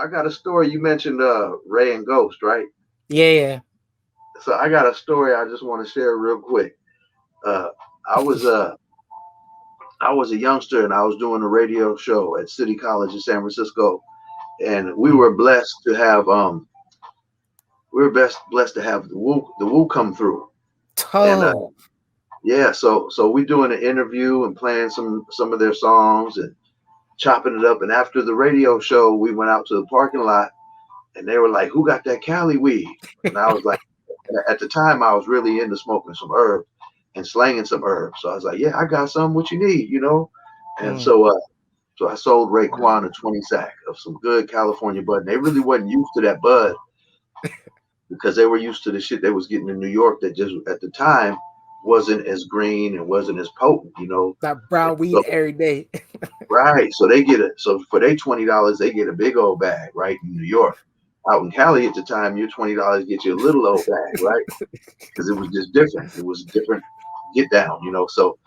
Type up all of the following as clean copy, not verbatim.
I got a story. You mentioned Ray and Ghost, right? Yeah, yeah. So I got a story I just want to share real quick. Uh, I was I was a youngster and I was doing a radio show at City College in San Francisco, and we Mm. were blessed to have we were best blessed to have the Wu come through, and Oh, yeah, so we doing an interview and playing some of their songs and chopping it up, and after the radio show, we went out to the parking lot, and they were like, "Who got that Cali weed?" And I was like, at the time, I was really into smoking some herb and slanging some herbs, so I was like, "Yeah, I got some. What you need, you know?" And mm. so I sold Raekwon a 20 sack of some good California bud. And they really wasn't used to that bud because they were used to the shit they was getting in New York that just at the time wasn't as green and wasn't as potent, you know. That brown So weed every day. right, so they get it. So for their $20, they get a big old bag, right, in New York. Out in Cali at the time, your $20 get you a little old bag, right? Because it was just different. It was different get down, you know. So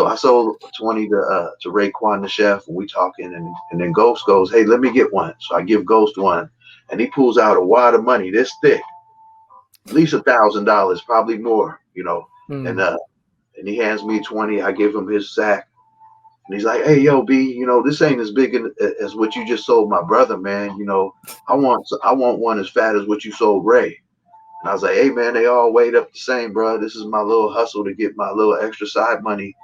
I sold 20 to Raekwon the chef, and we talking, and then Ghost goes, "Hey, let me get one." So I give Ghost one, and he pulls out a wad of money this thick, at least $1,000, probably more, you know. And Mm. uh, and he hands me 20. I give him his sack, and he's like, "Hey, yo, B, you know, this ain't as big as what you just sold my brother, man. You know, I want one as fat as what you sold Ray." And I was like, "Hey, man, they all weighed up the same, bro. This is my little hustle to get my little extra side money.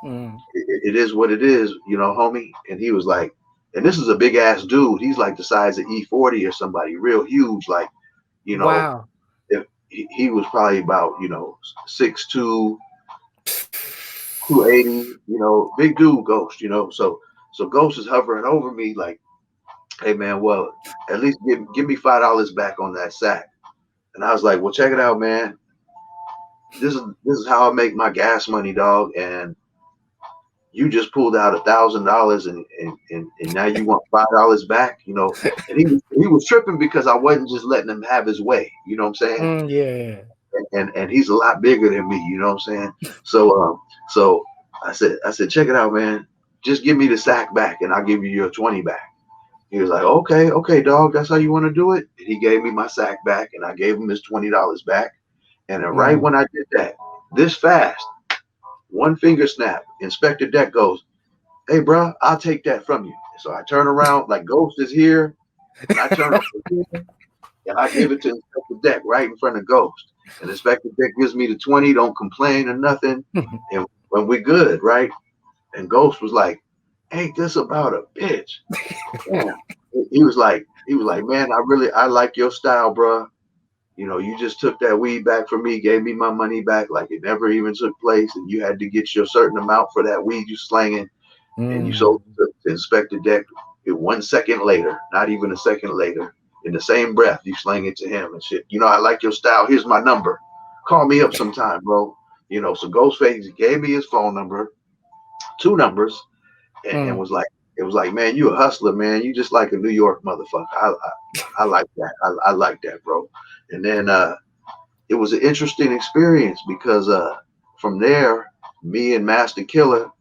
Mm. It is what it is, you know, homie." And he was like, and this is a big ass dude. He's like the size of E40 or somebody, real huge. Like, you know, Wow. if he was probably about, you know, 6'2", 280, you know, big dude, Ghost, you know. So Ghost is hovering over me like, "Hey, man, well, at least give me $5 back on that sack." And I was like, "Well, check it out, man. This is how I make my gas money, dog. And you just pulled out $1,000 and now you want $5 back, you know." And he was tripping because I wasn't just letting him have his way, you know what I'm saying? Mm, yeah. And he's a lot bigger than me, you know what I'm saying? So I said, "Check it out, man. Just give me the sack back and I'll give you your 20 back." He was like, "Okay, dog, that's how you want to do it." And he gave me my sack back and I gave him his $20 back. And then right Mm. when I did that, this fast, one finger snap, Inspector Deck goes, "Hey, bro, I'll take that from you." So I turn around, like Ghost is here, and I turn over here, and I give it to Inspector Deck right in front of Ghost. And Inspector Deck gives me the 20, don't complain or nothing. And when we good, right? And Ghost was like, "Ain't this about a bitch?" Yeah. He was like, "Man, I like your style, bro. You know, you just took that weed back from me, gave me my money back like it never even took place, and you had to get your certain amount for that weed you slanging, and you sold Mm. it to Inspector Deck. And 1 second later, not even a second later, in the same breath, you slang it to him and shit. You know, I like your style. Here's my number. Call me up sometime, bro." You know, so Ghostface gave me his phone number, two numbers, and Mm. was like, it was like, "Man, you a hustler, man. You just like a New York motherfucker. I like that. I like that, bro." And then it was an interesting experience because from there, me and Master Killa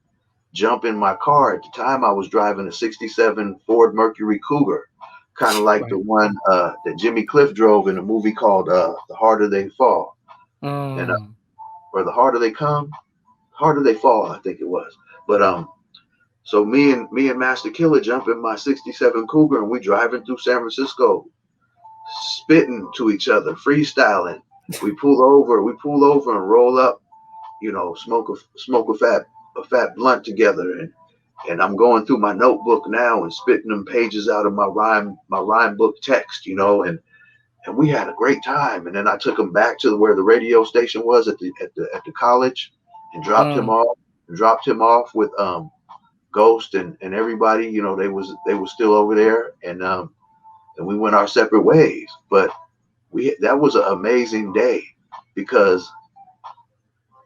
jump in my car. At the time, I was driving a '67 Ford Mercury Cougar, kind of like the Right. one that Jimmy Cliff drove in a movie called "The Harder They Fall," and Mm. or "The Harder They Come, Harder They Fall," I think it was. But so me and Master Killa jump in my '67 Cougar, and we driving through San Francisco, spitting to each other, freestyling. We pull over and roll up, you know, smoke a fat blunt together, and I'm going through my notebook now and spitting them pages out of my rhyme book text, you know, and we had a great time. And then I took him back to where the radio station was at the college, and Mm. dropped him off with Ghost and everybody. You know, they was still over there, and we went our separate ways. But that was an amazing day because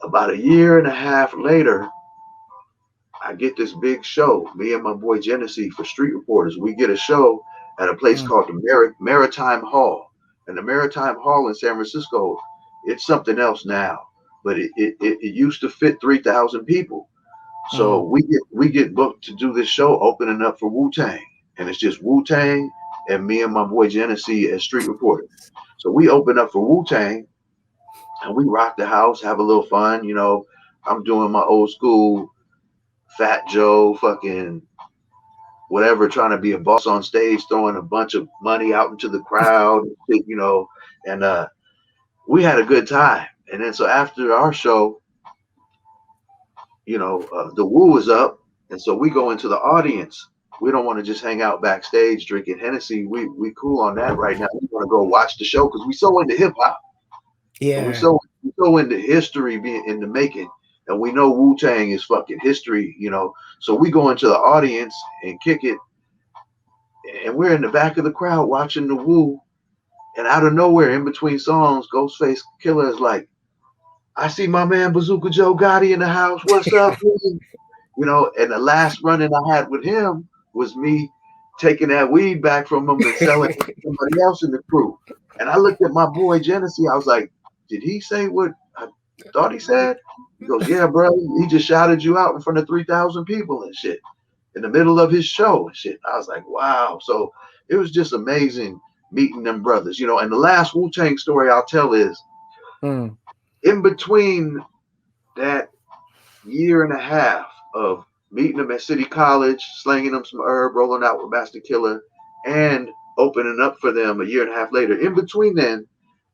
about a year and a half later, I get this big show. Me and my boy Genesee for Street Reporters. We get a show at a place Mm. called the Maritime Hall, and the Maritime Hall in San Francisco. It's something else now, but it used to fit 3,000 people. So Mm. we get booked to do this show opening up for Wu-Tang, and it's just Wu-Tang and me and my boy Genesee as street reporters. So we open up for Wu-Tang, and we rock the house, have a little fun. I'm doing my old school Fat Joe, fucking whatever, trying to be a boss on stage, throwing a bunch of money out into the crowd, and we had a good time. And then so after our show, the Wu is up, and so we go into the audience. We don't want to just hang out backstage drinking Hennessy. We cool on that right now. We want to go watch the show because we so into hip hop. And Yeah. we so into history being in the making. And we know Wu-Tang is fucking history, So we go into the audience and kick it. And we're in the back of the crowd watching the Wu. And out of nowhere, in between songs, Ghostface Killah is like, I see my man Bazooka Joe Gotti in the house. What's up, man? And the last run-in I had with him was me taking that weed back from him and selling it to somebody else in the crew. And I looked at my boy Genesee. I was like, did he say what I thought he said? He goes, yeah, bro. He just shouted you out in front of 3,000 people and shit in the middle of his show and shit. I was like, wow. So it was just amazing meeting them brothers, And the last Wu-Tang story I'll tell is in between that year and a half of meeting them at City College, slanging them some herb, rolling out with Masta Killa, and opening up for them a year and a half later. In between then,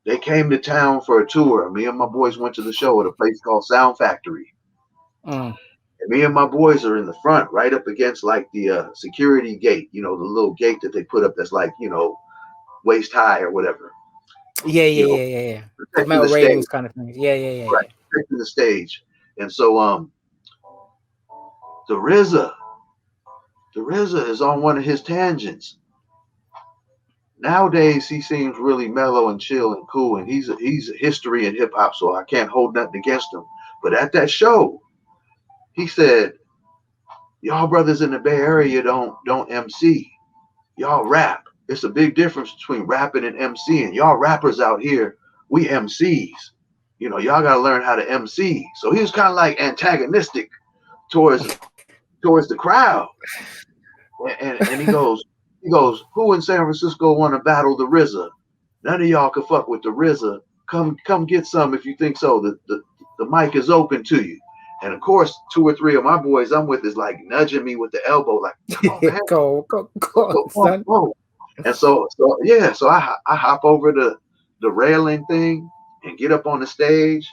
they came to town for a tour. Me and my boys went to the show at a place called Sound Factory. And me and my boys are in the front, right up against like the security gate, the little gate that they put up that's like, waist high or whatever. Yeah. Protecting Metal the ratings stage. kind of thing. Yeah. Right, protecting the stage. And so the RZA is on one of his tangents. Nowadays, he seems really mellow and chill and cool, and he's a history in hip hop, so I can't hold nothing against him. But at that show, he said, "Y'all brothers in the Bay Area don't MC. Y'all rap. It's a big difference between rapping and MCing. Y'all rappers out here, we MCs. Y'all gotta learn how to MC." So he was kind of like antagonistic towards the crowd, and he goes, who in San Francisco want to battle the RZA? None of y'all can fuck with the RZA. Come get some if you think so. The mic is open to you. And of course, 2 or 3 of my boys I'm with is like nudging me with the elbow, like, come on, man. go, son. And so I hop over the railing thing and get up on the stage,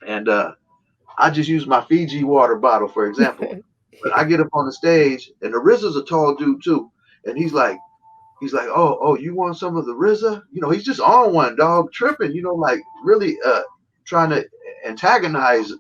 and I just use my Fiji water bottle, for example. But I get up on the stage, and the RZA's a tall dude too, and he's like, oh, you want some of the RZA? He's just on one, dog, tripping, like really trying to antagonize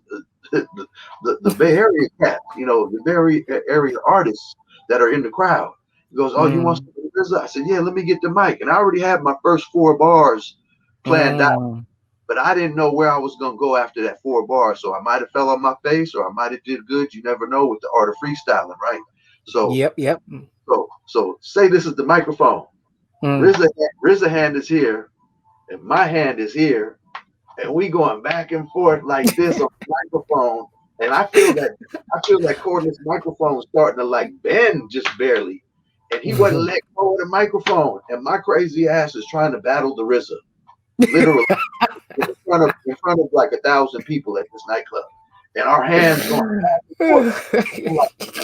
the Bay Area cat, the Bay Area artists that are in the crowd. He goes, oh, you want some of the RZA? I said, yeah, let me get the mic. And I already had my first 4 bars planned out. But I didn't know where I was going to go after that 4 bars. So I might have fell on my face or I might have did good. You never know with the art of freestyling, right? So, Yep. So say this is the microphone. RZA hand is here and my hand is here. And we going back and forth like this on the microphone. And I feel that cordless microphone starting to like bend just barely. And he wouldn't let go of the microphone. And my crazy ass is trying to battle the RZA. Literally. in front of like 1,000 people at this nightclub, and our hands going back and forth.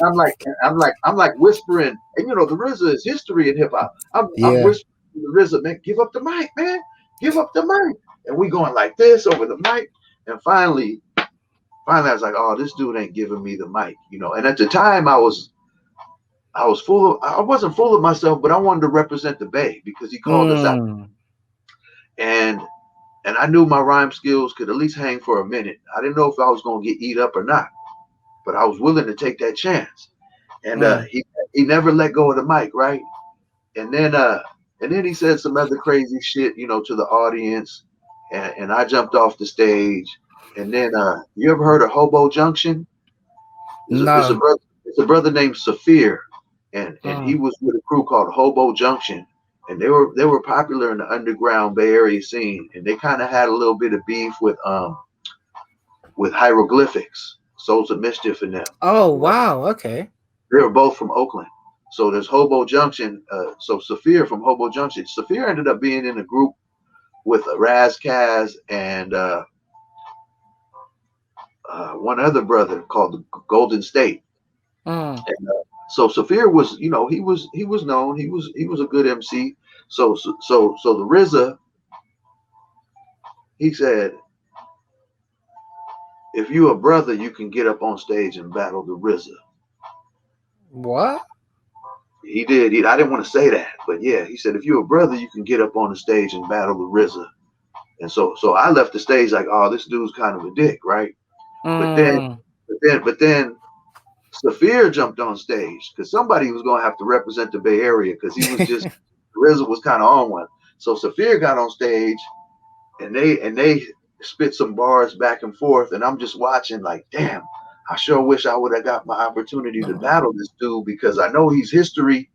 I'm like whispering, and the RZA is history in hip hop. I'm whispering to the RZA, man, give up the mic, man, give up the mic, and we going like this over the mic, and finally I was like, oh, this dude ain't giving me the mic, And at the time, I wasn't full of myself, but I wanted to represent the Bay because he called us out, and I knew my rhyme skills could at least hang for a minute. I didn't know if I was going to get eat up or not, but I was willing to take that chance. And he never let go of the mic, right? And then he said some other crazy shit, to the audience, and I jumped off the stage. And then you ever heard of Hobo Junction? It's a brother named Saphir, and he was with a crew called Hobo Junction. And they were popular in the underground Bay Area scene, and they kind of had a little bit of beef with Hieroglyphics, Souls of Mischief, and them. Oh wow, okay. They were both from Oakland, So there's Hobo Junction. So Saphir from Hobo Junction. Saphir ended up being in a group with Raz Kaz and one other brother called the Golden State. And, so Saphir was, he was known. He was a good MC. So the RZA, he said, if you a brother, you can get up on stage and battle the RZA. What? He did. I didn't want to say that, but yeah, he said, if you're a brother, you can get up on the stage and battle the RZA. And so I left the stage like, oh, this dude's kind of a dick, right? But then Saphir jumped on stage because somebody was gonna have to represent the Bay Area because he was just RZA was kind of on one. So Saphir got on stage and they spit some bars back and forth, and I'm just watching like, damn, I sure wish I would have got my opportunity to battle this dude because I know he's history,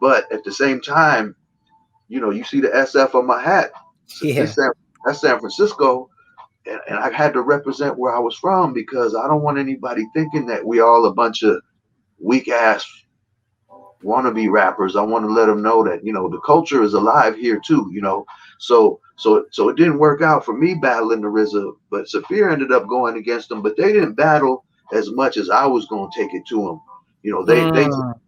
but at the same time, you see the SF on my hat. Yeah. That's San Francisco. And I had to represent where I was from because I don't want anybody thinking that we all a bunch of weak ass wannabe rappers. I want to let them know that the culture is alive here too. So it didn't work out for me battling the RZA, but Saphir ended up going against them. But they didn't battle as much as I was going to take it to them.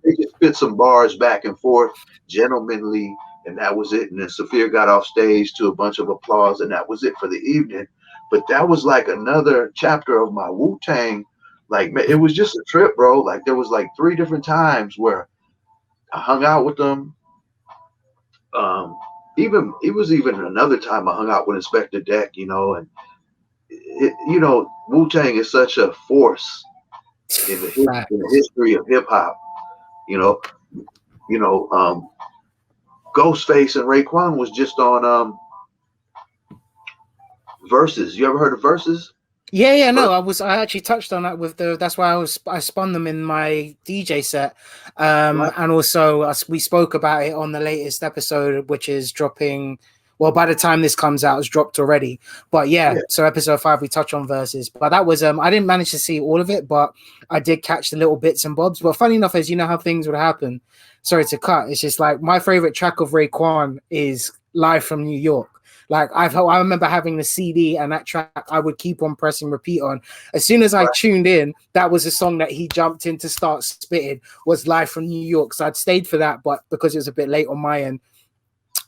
They just spit some bars back and forth, gentlemanly, and that was it. And then Saphir got off stage to a bunch of applause, and that was it for the evening. But that was like another chapter of my Wu-Tang. Like, it was just a trip, bro. Like, there was like 3 different times where I hung out with them. It was even another time I hung out with Inspector Deck, and Wu-Tang is such a force in the history of hip hop. Ghostface and Raekwon was just on Versus. You ever heard of Versus? Yeah, no, I actually touched on that with that's why I spun them in my DJ set. Right. And also we spoke about it on the latest episode, which is dropping. Well, by the time this comes out, it's dropped already. But yeah, so episode 5, we touch on Versus. But that was I didn't manage to see all of it, but I did catch the little bits and bobs. But funny enough, as you know how things would happen. Sorry to cut. It's just like my favorite track of Raekwon is Live from New York. Like I remember having the CD and that track I would keep on pressing repeat on. As soon as I tuned in, that was a song that he jumped in to start spitting, was Live from New York. So I'd stayed for that, but because it was a bit late on my end.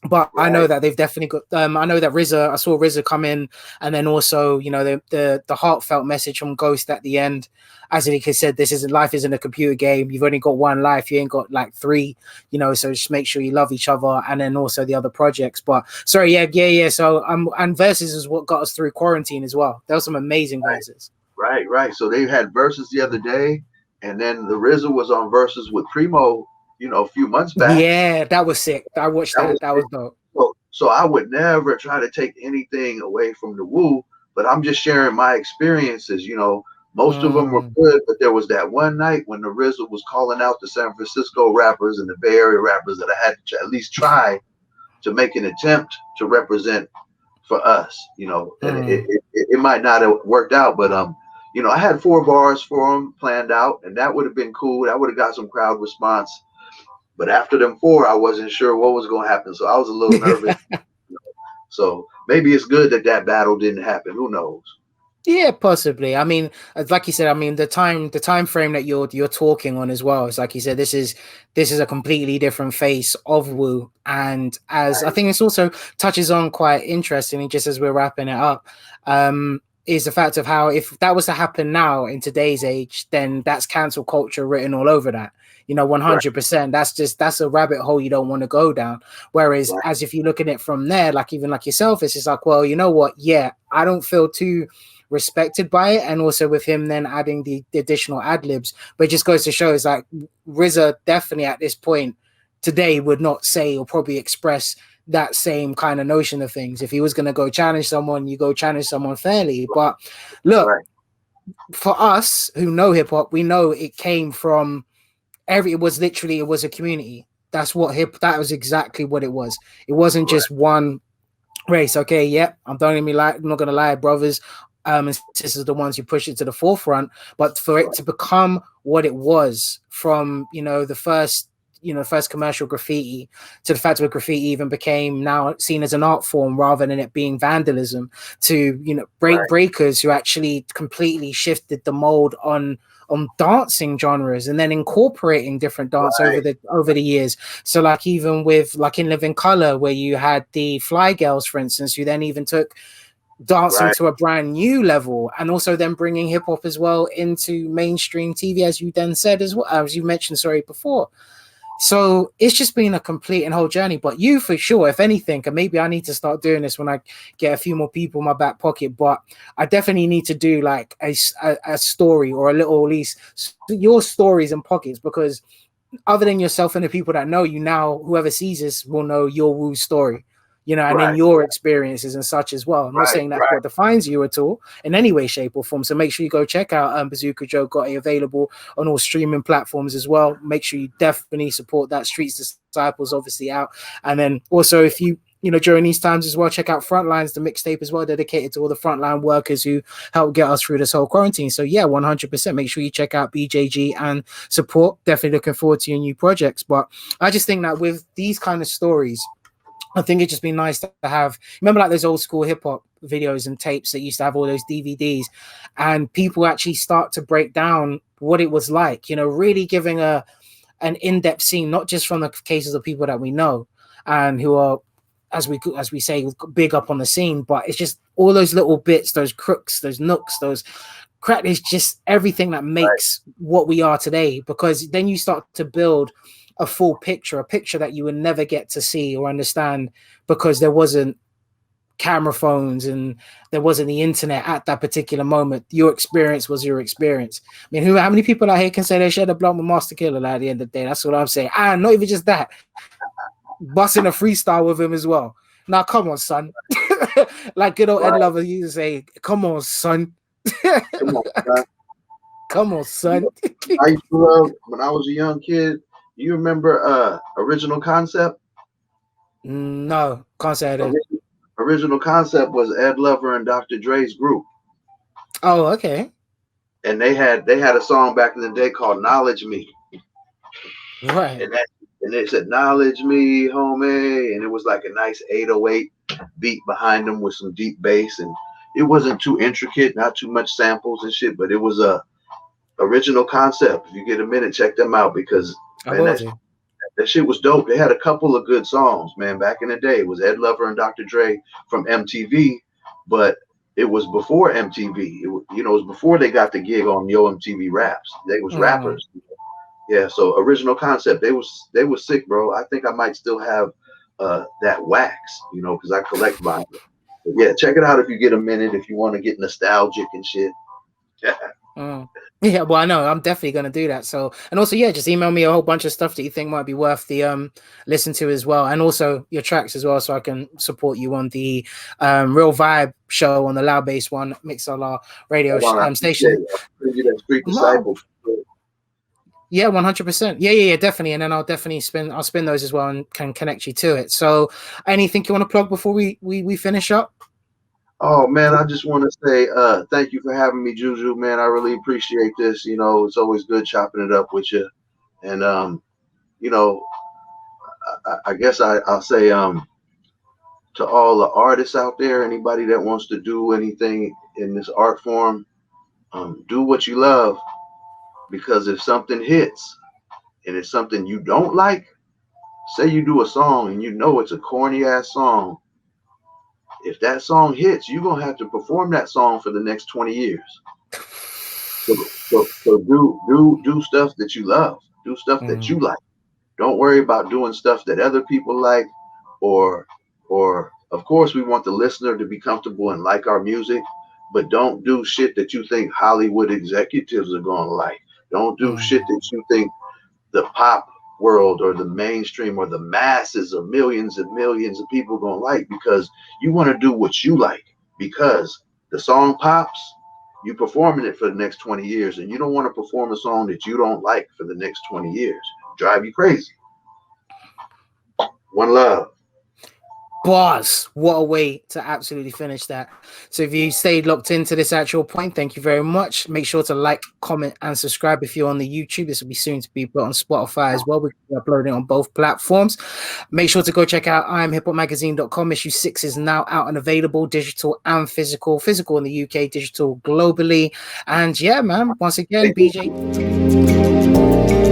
But I know that they've definitely got. I know that RZA. I saw RZA come in, and then also, the heartfelt message from Ghost at the end, as he said, life isn't a computer game. You've only got one life. You ain't got like 3. So just make sure you love each other, and then also the other projects. But sorry, yeah. So and Versus is what got us through quarantine as well. There was some amazing Verses. Right. So they had Versus the other day, and then the RZA was on Versus with Primo. A few months back. Yeah, that was sick. I watched that. That was dope. So I would never try to take anything away from the Wu, but I'm just sharing my experiences. Most of them were good, but there was that one night when the RZA was calling out the San Francisco rappers and the Bay Area rappers that I had to at least try to make an attempt to represent for us. And it might not have worked out, but I had 4 bars for them planned out, and that would have been cool. That would have got some crowd response. But after them 4, I wasn't sure what was going to happen. So I was a little nervous. So maybe it's good that battle didn't happen. Who knows? Yeah, possibly. I mean, like you said, the time frame that you're talking on as well. It's like you said, this is a completely different face of Wu. And as I think this also touches on quite interestingly, just as we're wrapping it up, is the fact of how if that was to happen now in today's age, then that's cancel culture written all over that. 100%. That's a rabbit hole you don't want to go down. Whereas as if you look at it from there, like even like yourself, it's just like, well, you know what? Yeah, I don't feel too respected by it. And also with him then adding the additional ad libs, but it just goes to show is like RZA definitely at this point today would not say or probably express that same kind of notion of things. If he was going to go challenge someone, you go challenge someone fairly. But look, for us who know hip hop, we know it came from it was a community. That was exactly what it was. It wasn't just one race. Okay, yeah, I'm not gonna lie, brothers and sisters are the ones who push it to the forefront. But for it to become what it was from the first first commercial graffiti, to the fact where graffiti even became now seen as an art form rather than it being vandalism, to breakers who actually completely shifted the mold on dancing genres and then incorporating different dance over the years. So like even with like in Living Color, where you had the Fly Girls, for instance, who then even took dancing to a brand new level, and also then bringing hip hop as well into mainstream TV, as you then said as well, as you mentioned, before. So it's just been a complete and whole journey. But you, for sure, if anything, and maybe I need to start doing this when I get a few more people in my back pocket, but I definitely need to do like a story, or a little, at least your stories and pockets, because other than yourself and the people that know you now, whoever sees this will know your Wu story, and then your experiences and such as well. I'm not saying that's what defines you at all in any way, shape, or form. So make sure you go check out Bazooka Joe Gotti, available on all streaming platforms as well. Make sure you definitely support that. Streets Disciples obviously out. And then also, if you during these times as well, check out Frontlines, the mixtape as well, dedicated to all the frontline workers who helped get us through this whole quarantine. So yeah, 100%. Make sure you check out BJG and support. Definitely looking forward to your new projects. But I just think that with these kind of stories, I think it'd just be nice to have, remember like those old school hip hop videos and tapes that used to have all those DVDs, and people actually start to break down what it was like, really giving an in-depth scene, not just from the cases of people that we know and who are, as we say, big up on the scene, but it's just all those little bits, those crooks, those nooks, those crack, it's just everything that makes what we are today, because then you start to build a full picture, a picture that you would never get to see or understand, because there wasn't camera phones and there wasn't the internet at that particular moment. Your experience was your experience. I mean, how many people out here can say they shared a blunt with Masta Killah at the end of the day? That's what I'm saying. And not even just that, busting a freestyle with him as well. Now, come on, son. Like good old Ed Lover used to say, come on, son. Come on, son. Come on, son. I used to love, when I was a young kid, you remember Original Concept? No, can't say I did. Original Concept was Ed Lover and Dr. Dre's group. Oh, okay. And they had a song back in the day called Knowledge Me. Right. And they said, knowledge me, homie. And it was like a nice 808 beat behind them with some deep bass. And it wasn't too intricate, not too much samples and shit, but it was a Original Concept. If you get a minute, check them out, because man, that shit was dope. They had a couple of good songs, man, back in the day. It was Ed Lover and Dr. Dre from MTV, but it was before MTV. It was before they got the gig on Yo MTV Raps. They was rappers. Yeah, so Original Concept, they was sick, bro. I think I might still have that wax, because I collect vinyl. But yeah, check it out if you get a minute, if you want to get nostalgic and shit. Yeah, well, I know I'm definitely gonna do that. So, and also, yeah, just email me a whole bunch of stuff that you think might be worth the listen to as well, and also your tracks as well, so I can support you on the Real Vibe show on the Loud Bass One Mixlr radio station. Street Disciples. Yeah, 100%. Yeah, definitely. And then I'll spin those as well and can connect you to it. So, anything you want to plug before we finish up? Oh man, I just want to say thank you for having me, Juju. Man, I really appreciate this. It's always good chopping it up with you. And I guess I'll say to all the artists out there, anybody that wants to do anything in this art form, do what you love, because if something hits and it's something you don't like, say you do a song and it's a corny ass song. If that song hits, you're gonna have to perform that song for the next 20 years. So do stuff that you love. Do stuff that you like. Don't worry about doing stuff that other people like, or of course we want the listener to be comfortable and like our music, but don't do shit that you think Hollywood executives are gonna like. Don't do shit that you think the pop world or the mainstream or the masses of millions and millions of people gonna like, because you want to do what you like, because the song pops, you performing it for the next 20 years, and you don't want to perform a song that you don't like for the next 20 years. Drive you crazy. One love. Bars. What a way to absolutely finish that. So if you stayed locked into this actual point, thank you very much. Make sure to like, comment, and subscribe if you're on the YouTube. This will be soon to be put on Spotify as well. We're uploading on both platforms. Make sure to go check out IAmHipHopMagazine.com. Issue 6 is now out and available, digital and physical. Physical in the UK, digital globally. And yeah, man, once again, BJ.